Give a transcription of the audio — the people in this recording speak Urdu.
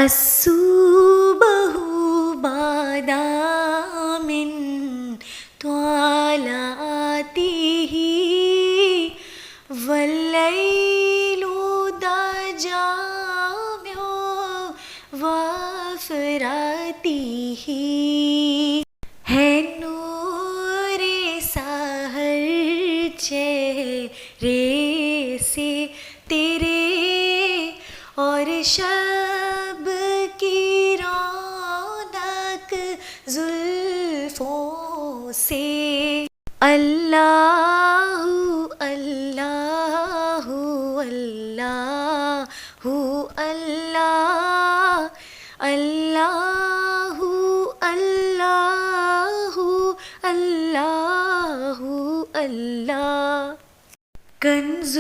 الصبح بدا من طلعته والليل دجى من وفرته ہے نور سحر چہرے سے تیرے اور شب کی رونق زلفوں سے اللہ اللہ اللہ اللہ اللہ اللہ اللہ اللہ کنز